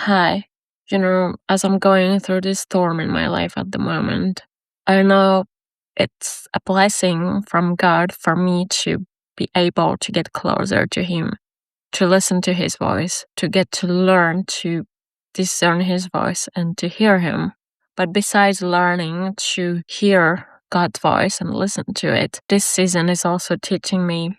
Hi. As I'm going through this storm in my life at the moment, I know it's a blessing from God for me to be able to get closer to Him, to listen to His voice, to get to learn to discern His voice and to hear Him. But besides learning to hear God's voice and listen to it, this season is also teaching me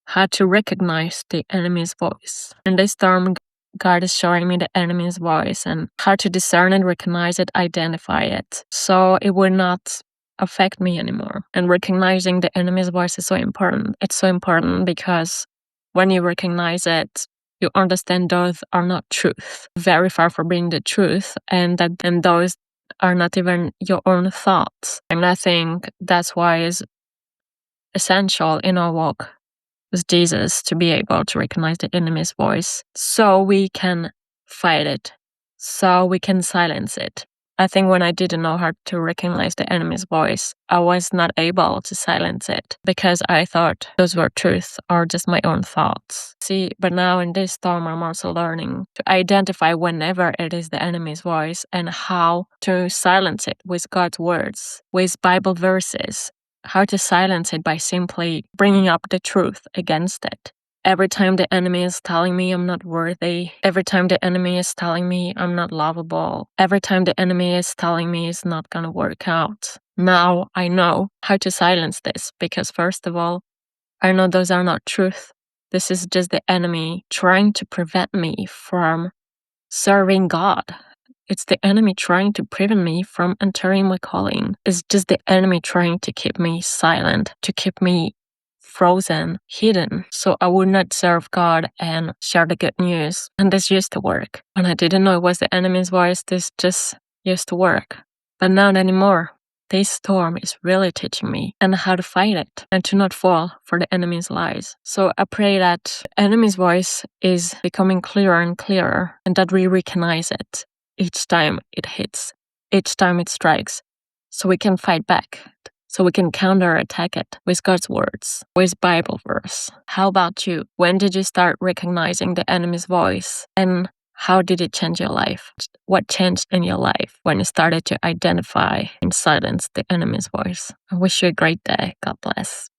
how to recognize the enemy's voice. In this storm, God is showing me the enemy's voice and how to discern and recognize it, identify it, so it will not affect me anymore. And recognizing the enemy's voice is so important. It's so important because when you recognize it, you understand those are not truth, very far from being the truth, and those are not even your own thoughts. And I think that's why it's essential in our walk with Jesus to be able to recognize the enemy's voice so we can fight it, so we can silence it. I think when I didn't know how to recognize the enemy's voice, I was not able to silence it because I thought those were truth or just my own thoughts. See, but now in this storm, I'm also learning to identify whenever it is the enemy's voice and how to silence it with God's words, with Bible verses, how to silence it by simply bringing up the truth against it. Every time the enemy is telling me I'm not worthy, every time the enemy is telling me I'm not lovable, every time the enemy is telling me it's not gonna work out, now I know how to silence this because first of all, I know those are not truth. This is just the enemy trying to prevent me from serving God. It's the enemy trying to prevent me from entering my calling. It's just the enemy trying to keep me silent, to keep me frozen, hidden, so I would not serve God and share the good news. And this used to work. And I didn't know it was the enemy's voice, this just used to work. But not anymore. This storm is really teaching me and how to fight it and to not fall for the enemy's lies. So I pray that enemy's voice is becoming clearer and clearer and that we recognize it each time it hits, each time it strikes, so we can fight back, so we can counterattack it with God's words, with Bible verse. How about you? When did you start recognizing the enemy's voice? And how did it change your life? What changed in your life when you started to identify and silence the enemy's voice? I wish you a great day. God bless.